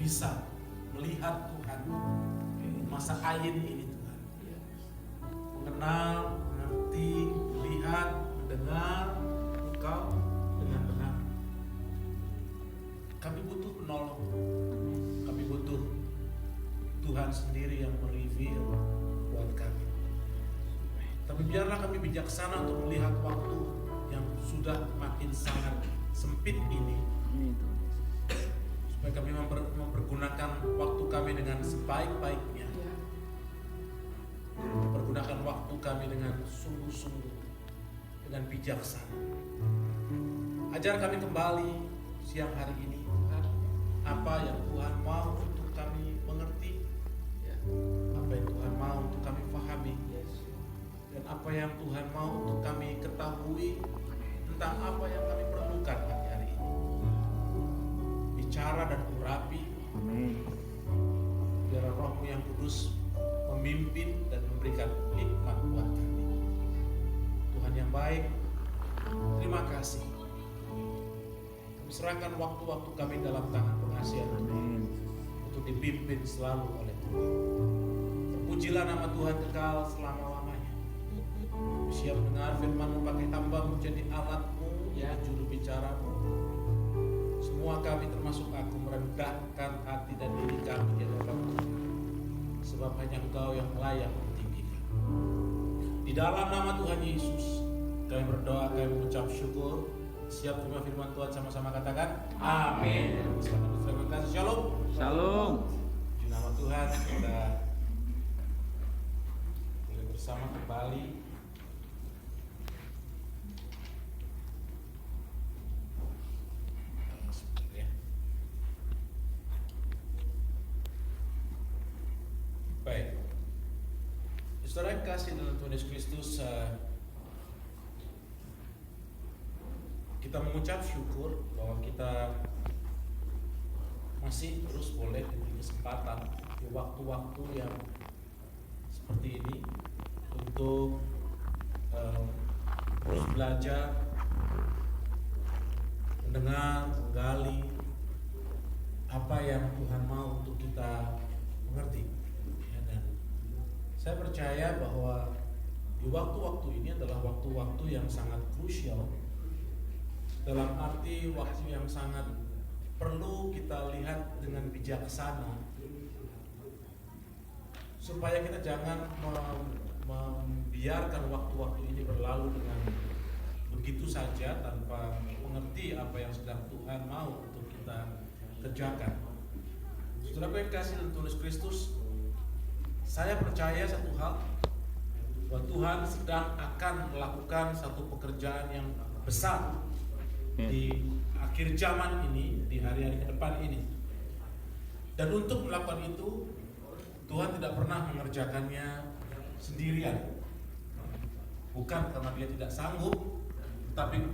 bisa melihat Tuhan masa ayin ini Tuhan, mengenal, mengerti, melihat, mendengar Engkau dengan benar. Kami butuh penolong, kami butuh Tuhan sendiri yang mereveal buat kami. Tapi biarlah kami bijaksana untuk melihat waktu yang sudah makin sangat sempit ini, supaya kami mempergunakan waktu kami dengan sebaik-baiknya, mempergunakan waktu kami dengan sungguh-sungguh, dengan bijaksana. Ajar kami kembali siang hari ini Tuhan, apa yang Tuhan mau untuk kami mengerti, apa yang Tuhan mau untuk kami pahami, dan apa yang Tuhan mau untuk kami ketahui tentang apa yang kami perlukan pagi hari ini. Bicara dan urapi, biar Roh-Mu yang kudus memimpin dan memberikan hikmat buat kami. Tuhan yang baik, terima kasih. Kami serahkan waktu-waktu kami dalam tangan pengasihan Tuhan, untuk dipimpin selalu oleh Tuhan. Terpujilah nama Tuhan kekal selama-lamanya. Siap mendengar firman-Mu, pakai hamba-Mu jadi alat-Mu, ya juru bicara-Mu. Semua kami termasuk aku merendahkan hati dan diri kami di hadapan Tuhan, sebab hanya Engkau yang layak ditinggikan. Di dalam nama Tuhan Yesus kami berdoa, kami mengucap syukur. Siap terima firman Tuhan, sama-sama katakan amin. Terima kasih. Shalom. Shalom. Di nama Tuhan kita boleh bersama kembali. Baik, saudara yang kasih dalam Tuhan Yesus Kristus, kita mengucap syukur bahwa kita masih terus boleh diberi kesempatan di waktu-waktu yang seperti ini untuk terus belajar, mendengar, menggali apa yang Tuhan mau untuk kita mengerti. Saya percaya bahwa di waktu-waktu ini adalah waktu-waktu yang sangat krusial, dalam arti waktu yang sangat perlu kita lihat dengan bijaksana, supaya kita jangan membiarkan waktu-waktu ini berlalu dengan begitu saja tanpa mengerti apa yang sedang Tuhan mau untuk kita kerjakan. Saudara yang kasih dalam Tuhan Yesus Kristus, saya percaya satu hal, bahwa Tuhan sedang akan melakukan satu pekerjaan yang besar di akhir zaman ini, di hari-hari ke depan ini. Dan untuk melakukan itu, Tuhan tidak pernah mengerjakannya sendirian. Bukan karena Dia tidak sanggup, tapi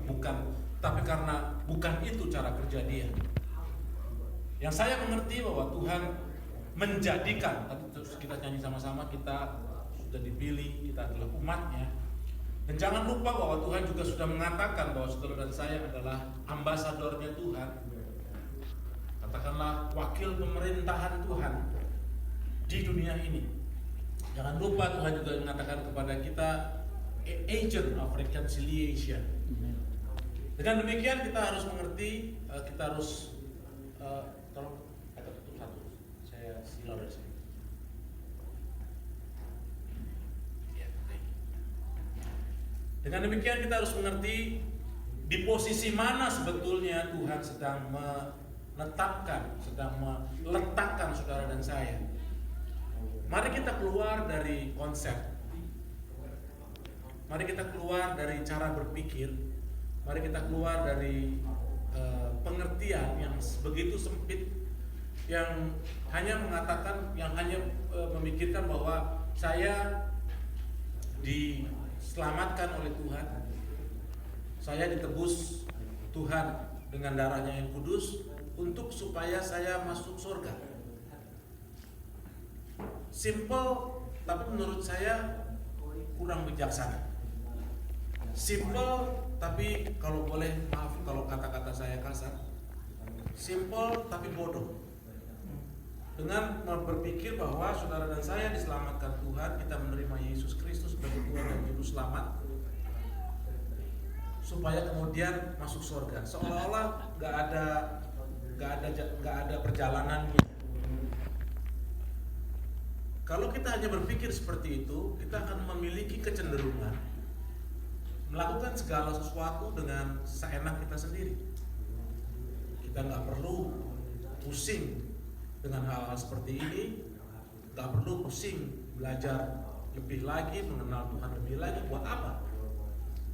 karena bukan itu cara kerja Dia. Yang saya mengerti bahwa Tuhan menjadikan, tadi terus kita nyanyi sama-sama, kita sudah dipilih, kita adalah umatnya. Dan jangan lupa bahwa Tuhan juga sudah mengatakan bahwa saudara dan saya adalah ambasadornya Tuhan. Katakanlah wakil pemerintahan Tuhan di dunia ini. Jangan lupa Tuhan juga mengatakan kepada kita agent of reconciliation. Dengan demikian kita harus mengerti, kita harus tolong kata tutup satu. Saya silau dari sini. Ya, baik. Dengan demikian kita harus mengerti di posisi mana sebetulnya Tuhan sedang menetapkan, sedang meletakkan saudara dan saya. Mari kita keluar dari konsep. Mari kita keluar dari cara berpikir. Mari kita keluar dari pengertian yang begitu sempit, yang hanya mengatakan, yang hanya memikirkan bahwa saya diselamatkan oleh Tuhan, saya ditebus Tuhan dengan darahnya yang kudus untuk supaya saya masuk surga. Simple, tapi menurut saya kurang bijaksana. Simple, tapi kalau boleh maaf kalau kata-kata saya kasar, simple tapi bodoh. Dengan berpikir bahwa saudara dan saya diselamatkan Tuhan, kita menerima Yesus Kristus sebagai Tuhan dan Juru Selamat, supaya kemudian masuk surga. Seolah-olah nggak ada perjalanannya. Kalau kita hanya berpikir seperti itu, kita akan memiliki kecenderungan melakukan segala sesuatu dengan seenak kita sendiri. Kita nggak perlu pusing dengan hal-hal seperti ini, nggak perlu pusing belajar lebih lagi, mengenal Tuhan lebih lagi. Buat apa?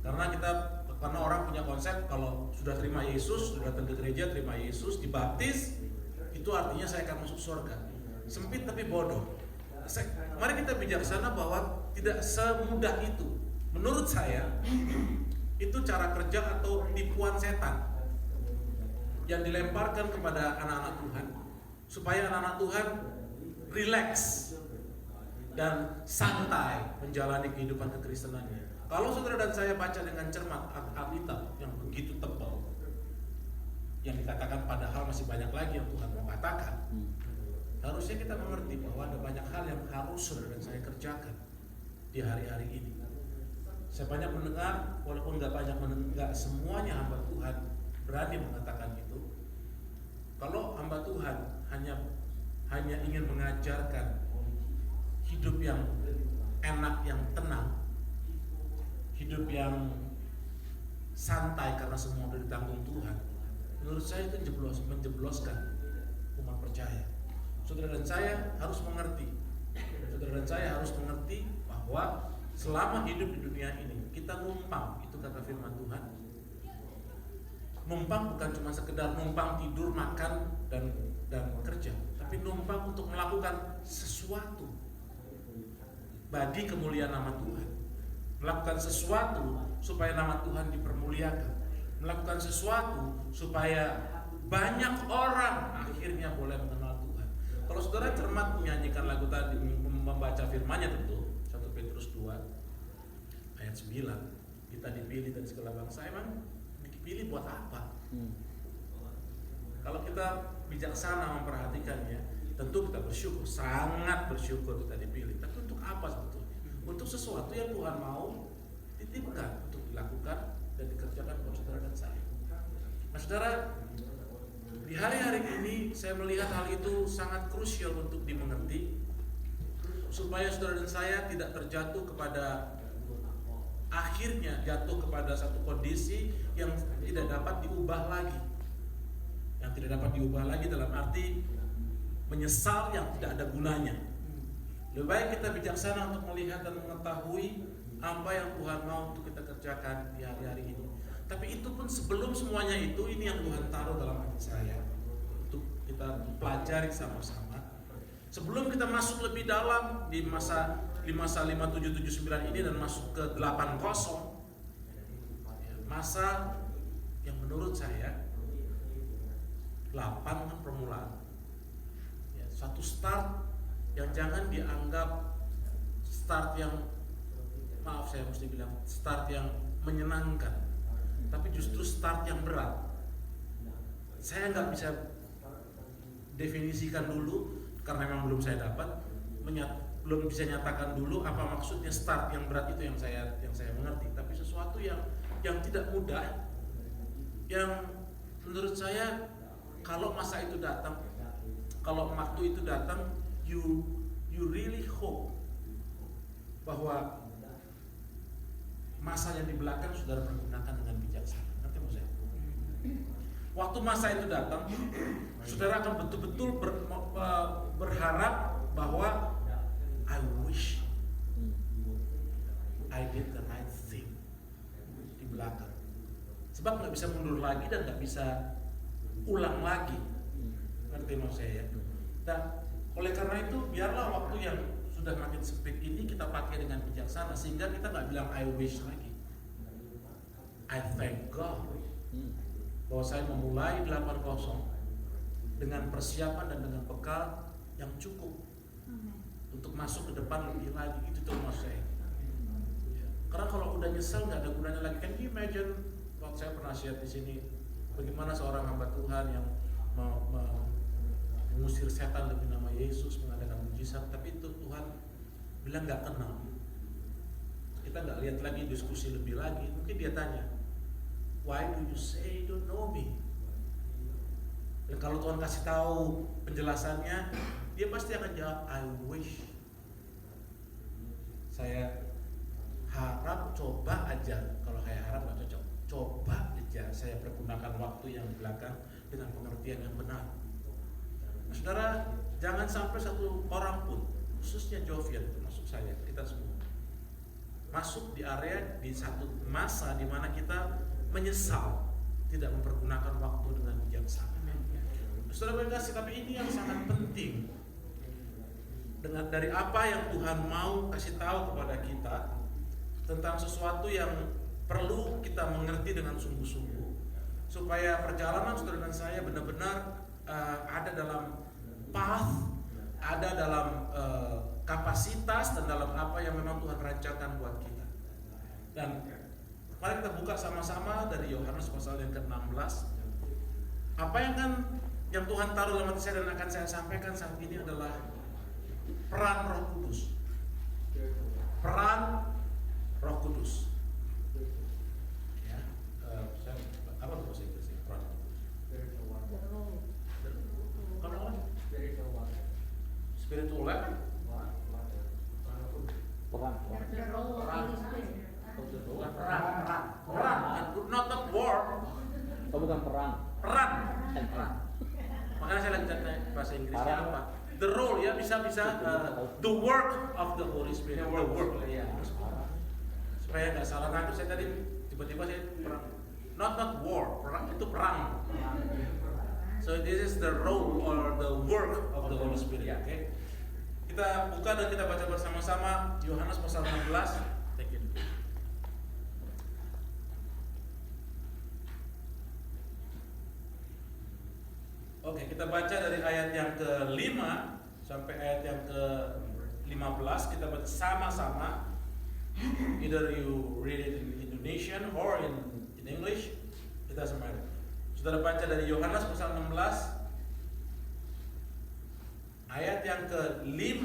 Karena orang punya konsep kalau sudah terima Yesus, sudah datang ke gereja, terima Yesus, dibaptis, itu artinya saya akan masuk surga. Sempit tapi bodoh. Mari kita bijaksana bahwa tidak semudah itu. Menurut saya, itu cara kerja atau tipuan setan yang dilemparkan kepada anak-anak Tuhan, supaya anak-anak Tuhan rileks dan santai menjalani kehidupan kekristenannya. Kalau saudara dan saya baca dengan cermat Alkitab yang begitu tebal, yang dikatakan padahal masih banyak lagi yang Tuhan mau katakan, harusnya kita mengerti bahwa ada banyak hal yang harus saudara dan saya kerjakan di hari-hari ini. Saya banyak mendengar, walaupun nggak semuanya hamba Tuhan berani mengatakan itu. Kalau hamba Tuhan hanya ingin mengajarkan hidup yang enak, yang tenang, hidup yang santai karena semua sudah ditanggung Tuhan, menurut saya itu menjebloskan umat percaya. Saudara dan saya harus mengerti. Saudara dan saya harus mengerti bahwa selama hidup di dunia ini kita numpang, itu kata firman Tuhan. Numpang bukan cuma sekedar numpang tidur, makan dan kerja, tapi numpang untuk melakukan sesuatu bagi kemuliaan nama Tuhan. Melakukan sesuatu supaya nama Tuhan dipermuliakan. Melakukan sesuatu supaya banyak orang akhirnya boleh mengenal Tuhan. Kalau saudara cermat menyanyikan lagu tadi, membaca firman-Nya tentu, 1 Petrus 2 ayat 9, kita dipilih dari segala bangsa. Emang dipilih buat apa? Kalau kita bijaksana memperhatikannya, tentu kita bersyukur, sangat bersyukur kita dipilih. Tapi untuk apa sebetulnya? Untuk sesuatu yang Tuhan mau titipkan untuk dilakukan dan dikerjakan oleh saudara dan saya. Nah saudara, di hari-hari ini saya melihat hal itu sangat krusial untuk dimengerti, supaya saudara dan saya tidak terjatuh kepada akhirnya jatuh kepada satu kondisi yang tidak dapat diubah lagi. Yang tidak dapat diubah lagi dalam arti menyesal yang tidak ada gunanya. Lebih baik kita bijaksana untuk melihat dan mengetahui apa yang Tuhan mau untuk kita kerjakan di hari-hari ini. Tapi itu pun sebelum semuanya itu, ini yang Tuhan taruh dalam hati saya untuk kita pelajari sama-sama. Sebelum kita masuk lebih dalam di masa 5779 ini dan masuk ke 80, masa yang menurut saya 8 kan permulaan, satu start yang jangan dianggap start yang, maaf saya mesti bilang, start yang menyenangkan, tapi justru start yang berat. Saya nggak bisa definisikan dulu karena memang belum saya dapat, belum bisa nyatakan dulu apa maksudnya start yang berat itu yang saya mengerti. Tapi sesuatu yang tidak mudah, yang menurut saya kalau masa itu datang, kalau waktu itu datang, you really hope bahwa masa yang di belakang saudara pergunakan dengan bijaksana. Ngerti maksud saya? Waktu masa itu datang, saudara akan betul-betul berharap bahwa I wish I did the right thing di belakang. Sebab nggak bisa mundur lagi dan nggak bisa ulang lagi. Ngerti maksud saya? Dan oleh karena itu biarlah waktu yang sudah makin sempit ini kita pakai dengan bijaksana, sehingga kita nggak bilang I wish lagi. I thank God bahwa saya memulai 80 dengan persiapan dan dengan bekal yang cukup untuk masuk ke depan lebih lagi. Itu termasuk saya. Karena kalau udah nyesel nggak ada gunanya lagi. Can you imagine, waktu saya pernah share di sini, bagaimana seorang hamba Tuhan yang mengusir setan demi nama Yesus, mengadakan mujizat, tapi itu Tuhan bilang nggak kenal. Kita nggak lihat lagi, diskusi lebih lagi. Mungkin dia tanya, why do you say you don't know me? Dan kalau Tuhan kasih tahu penjelasannya, dia pasti akan jawab, I wish. Saya harap, coba aja. Kalau saya harap nggak cocok, coba aja saya pergunakan waktu yang belakang dengan pengertian yang benar. Nah, saudara, jangan sampai satu orang pun, khususnya Jovian, termasuk saya, kita semua, masuk di area, di satu masa di mana kita menyesal tidak mempergunakan waktu dengan bijaksana. Saudara berkasih, tapi ini yang sangat penting. Dengan dari apa yang Tuhan mau kasih tahu kepada kita tentang sesuatu yang perlu kita mengerti dengan sungguh-sungguh, supaya perjalanan saudara dan saya benar-benar ada dalam path, ada dalam kapasitas dan dalam apa yang memang Tuhan rancangkan buat kita. Dan mari kita buka sama-sama dari Yohanes pasal yang ke-16. Apa yang Tuhan taruh dalam hati saya dan akan saya sampaikan saat ini adalah peran Roh Kudus. Peran Roh Kudus. Ya, apa tuh bahasa Inggrisnya? Peran Roh Kudus. Spiritual weapon. Perang. Not war. Oh, bukan perang. Peran. Makanya saya lanjutkan bahasa Inggrisnya apa? The role, ya, bisa the work of the Holy Spirit. The work, ya. Supaya nggak salah nangkep, saya tadi tiba-tiba saya perang. Not war, perang itu perang. So this is the role or the work of the Holy Spirit. Okay? Kita buka dan kita baca bersama-sama Yohanes pasal 16. Thank you. Oke, kita baca dari ayat yang ke-5 sampai ayat yang ke-15. Kita baca sama-sama. Either you read it in Indonesian or in English. It doesn't matter. Saudara baca dari Yohanes pasal 16 ayat yang ke-5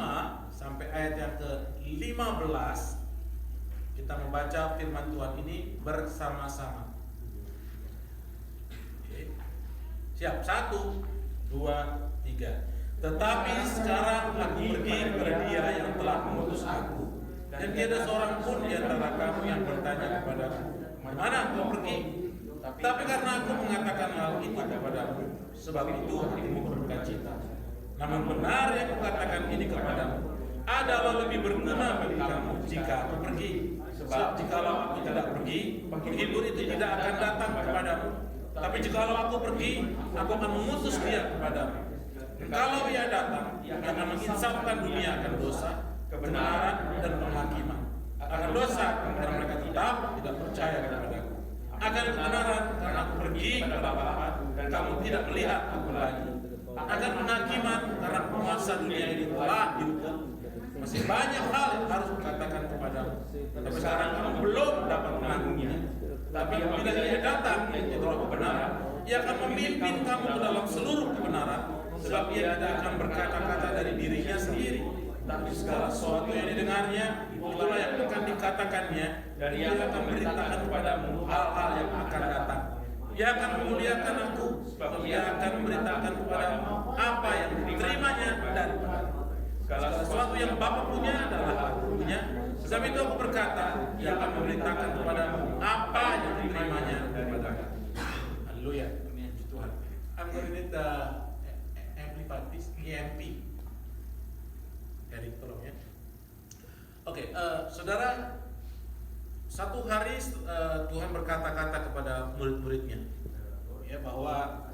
sampai ayat yang ke-15. Kita membaca firman Tuhan ini bersama-sama. Oke. Siap, 1, 2, 3. Tetapi sekarang aku pergi kepada Dia yang telah mengutus aku, dan tiada seorang pun di antara kamu yang bertanya kepadaku, "Mana kau pergi?" Tapi karena aku mengatakan hal itu kepadamu, sebab itu hatimu bersukacita. Namun benar yang kukatakan ini kepadamu adalah lebih berguna bagi kamu jika aku pergi. Sebab jikalau aku tidak pergi, penghibur itu tidak akan datang kepadamu. Tapi jikalau aku pergi, aku akan mengutus Dia kepadamu. Dan kalau Ia datang, Ia akan menginsafkan dunia akan dosa, kebenaran, dan penghakiman. Akan dosa karena mereka tetap tidak percaya kepadaku. Akan kebenaran karena aku pergi kepada Bapa dan kamu tidak melihat aku lagi. Akan penghakiman karena penguasa dunia ini telah dihukum. Masih banyak hal yang harus kukatakan kepadamu, tapi sekarang kamu belum dapat menanggungnya. Tapi bila Ia datang, yaitu Roh kebenaran, Ia akan memimpin kamu ke dalam seluruh kebenaran, sebab Ia tidak akan berkata-kata dari dirinya sendiri, tapi segala sesuatu yang didengarnya, itulah yang akan dikatakannya, dan Ia akan memberitakan kepadamu hal-hal yang akan datang. Ia akan memuliakan aku, sebab Ia akan memberitakan kepadamu apa yang diterimanya daripada segala sesuatu yang Bapa punya adalah aku punya. Sebab itu aku berkata, Ia akan memberitakan kepadamu apa yang diterimanya daripada. Haleluya. Puji Tuhan. I'm going to need the amplified this EMP. Eric, tolong ya. Oke, saudara, satu hari Tuhan berkata-kata kepada murid-muridnya, ya, bahwa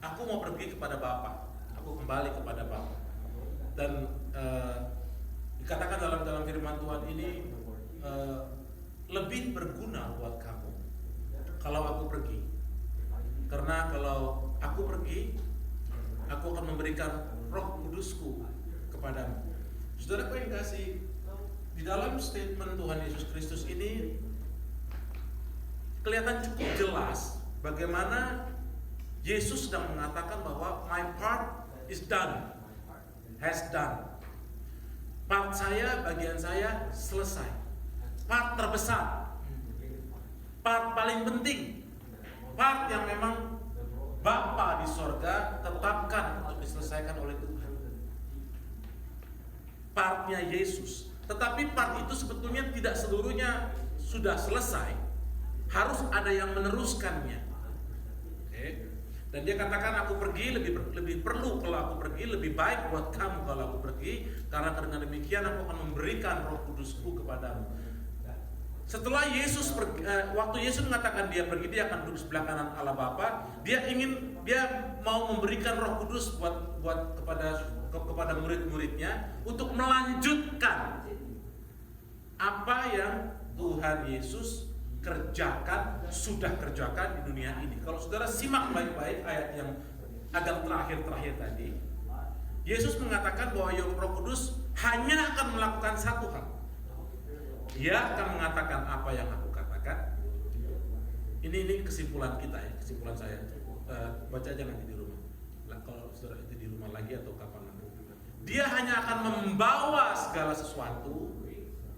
aku mau pergi kepada Bapa, aku kembali kepada Bapa. Dan dikatakan dalam firman Tuhan ini lebih berguna buat kamu kalau aku pergi, karena kalau aku pergi, aku akan memberikan Roh Kudusku kepadamu. Saudara yang kasih, di dalam statement Tuhan Yesus Kristus ini kelihatan cukup jelas bagaimana Yesus sedang mengatakan bahwa my part is done, has done. Part saya, bagian saya selesai. Part terbesar, part paling penting, part yang memang Bapa di sorga tetapkan untuk diselesaikan oleh Tuhan. Partnya Yesus. Tetapi part itu sebetulnya tidak seluruhnya sudah selesai. Harus ada yang meneruskannya. Oke. Dan dia katakan, aku pergi lebih perlu kalau aku pergi, lebih baik buat kamu kalau aku pergi, karena dengan demikian aku akan memberikan Roh Kudusku kepadamu. Setelah Yesus waktu Yesus mengatakan dia pergi, dia akan duduk sebelah kanan Allah Bapa. Dia mau memberikan Roh Kudus buat kepada murid-muridnya untuk melanjutkan apa yang Tuhan Yesus sudah kerjakan di dunia ini. Kalau saudara simak baik-baik ayat yang agak terakhir tadi, Yesus mengatakan bahwa Roh Kudus hanya akan melakukan satu hal. Dia akan mengatakan apa yang aku katakan. Ini kesimpulan kita ya, kesimpulan saya. Baca aja nanti di rumah. Kalau saudara itu di rumah lagi atau kapan nanti. Dia hanya akan membawa segala sesuatu.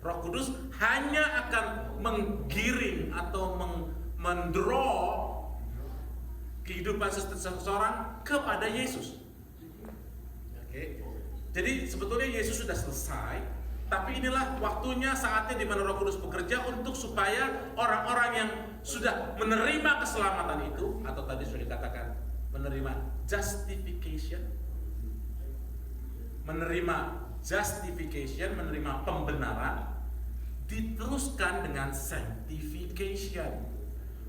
Roh Kudus hanya akan menggiring atau mendraw kehidupan seseorang kepada Yesus. Oke. Jadi sebetulnya Yesus sudah selesai, tapi inilah waktunya, saatnya di mana Roh Kudus bekerja supaya orang-orang yang sudah menerima keselamatan itu, atau tadi sudah dikatakan menerima justification, menerima pembenaran, diteruskan dengan sanctification,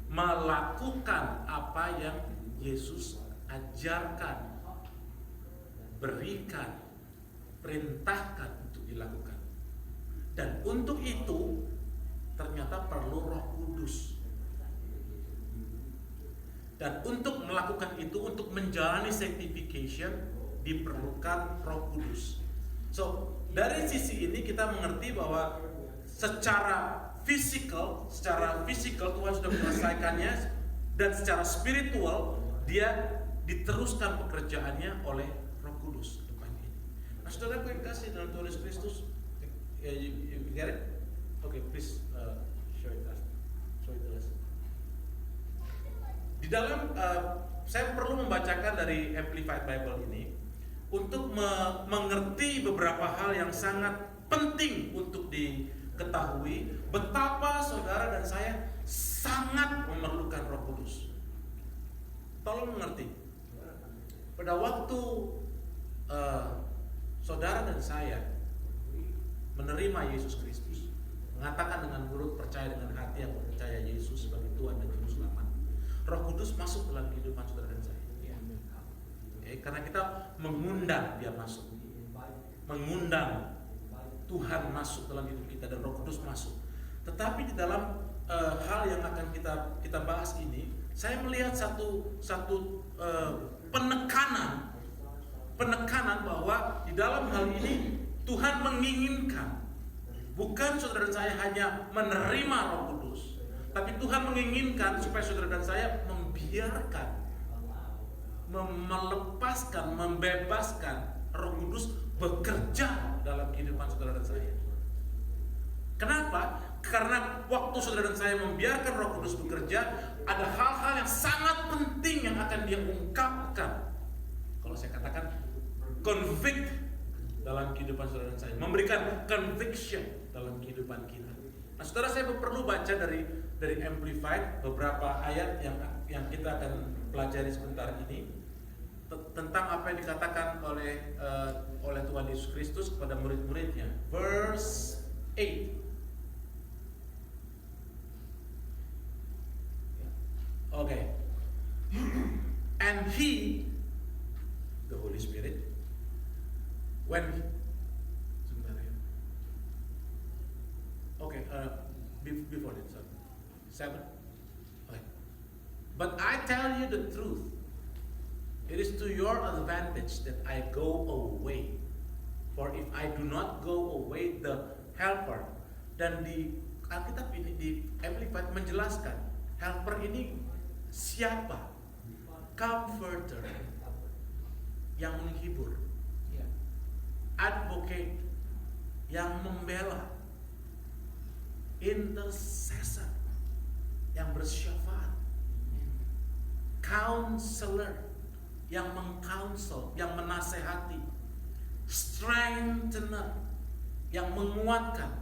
melakukan apa yang Yesus ajarkan, berikan, perintahkan untuk dilakukan. Dan untuk itu ternyata perlu Roh Kudus. Dan untuk melakukan itu, untuk menjalani sanctification, diperlukan Roh Kudus. So, dari sisi ini kita mengerti bahwa secara fisikal Tuhan sudah menyelesaikannya, dan secara spiritual dia diteruskan pekerjaannya oleh Roh Kudus depan ini. Nah, saudara yang kasih dalam Tuhan Yesus Kristus, you get it? Okay, please show it to us. Di dalam saya perlu membacakan dari Amplified Bible ini untuk mengerti beberapa hal yang sangat penting untuk diketahui, betapa saudara dan saya sangat memerlukan Roh Kudus. Tolong mengerti, pada waktu saudara dan saya menerima Yesus Kristus, mengatakan dengan mulut, percaya dengan hati, yang percaya Yesus sebagai Tuhan dan Juru Selamat, Roh Kudus masuk dalam kehidupan saudara dan saya. Okay, karena kita mengundang dia masuk, mengundang Tuhan masuk dalam hidup kita, dan Roh Kudus masuk. Tetapi di dalam hal yang akan kita bahas ini, saya melihat satu penekanan bahwa di dalam hal ini Tuhan menginginkan, bukan saudara dan saya hanya menerima Roh Kudus, tapi Tuhan menginginkan supaya saudara dan saya membiarkan, melepaskan, membebaskan Roh Kudus bekerja dalam kehidupan saudara dan saya. Kenapa? Karena waktu saudara dan saya membiarkan Roh Kudus bekerja, ada hal-hal yang sangat penting yang akan dia ungkapkan. Kalau saya katakan convict dalam kehidupan saudara dan saya, memberikan conviction dalam kehidupan kita. Nah, saudara, saya perlu baca dari Amplified beberapa ayat yang kita akan pelajari sebentar ini tentang apa yang dikatakan oleh Tuhan Yesus Kristus kepada murid-muridnya. Verse 8. Okay. And he, the Holy Spirit, before it, 7. Okay. But I tell you the truth, it is to your advantage that I go away. For if I do not go away, the helper. Dan di Alkitab ini, di Amplified menjelaskan, helper ini siapa? Comforter. yang menghibur, advocate yang membela, intercessor yang bersyafaat, counselor yang mengcounsel, yang menasehati, strengthener yang menguatkan,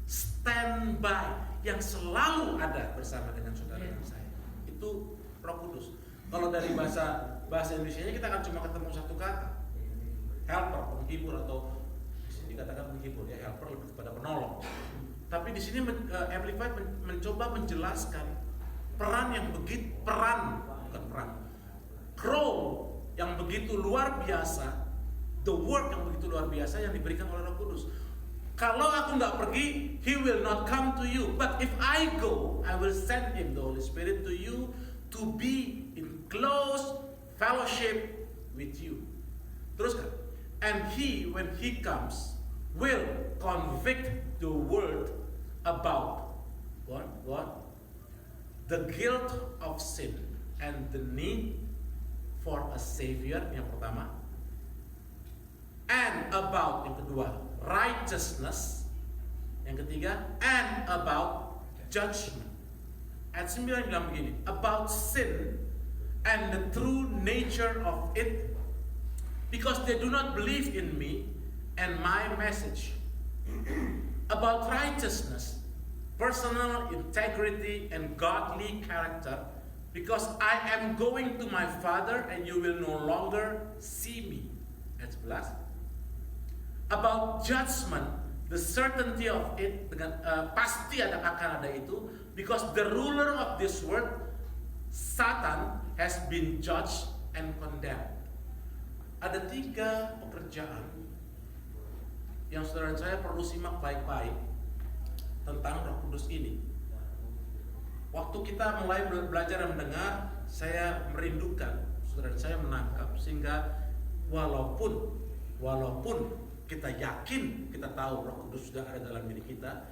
standby yang selalu ada bersama dengan saudara dan saya. Itu Roh Kudus. Kalau dari bahasa Indonesianya kita akan cuma ketemu satu kata, helper, penghibur, atau dikatakan penghibur ya, helper lebih kepada penolong. Tapi di sini Amplified mencoba menjelaskan peran yang begitu role yang begitu luar biasa, the work yang begitu luar biasa yang diberikan oleh Roh Kudus. Kalau aku nggak pergi, He will not come to you. But if I go, I will send Him, the Holy Spirit, to you to be in close fellowship with you. Teruskan. And He, when He comes, will convict the world about what? The guilt of sin and the need for a savior, yang pertama. And about, yang kedua, righteousness, yang ketiga, and about judgment. Ayat 9 bilang begini, about sin and the true nature of it, because they do not believe in me and my message. About righteousness, personal integrity and godly character, because I am going to my Father and you will no longer see me. Ayat 11. About judgment, the certainty of it, dengan pasti akan ada itu, because the ruler of this world, Satan, has been judged and condemned. Ada 3 pekerjaan yang saudara saya perlu simak baik-baik tentang Roh Kudus ini. Waktu kita mulai belajar dan mendengar, saya merindukan, saudara saya menangkap, sehingga walaupun kita yakin, kita tahu Roh Kudus sudah ada dalam diri kita,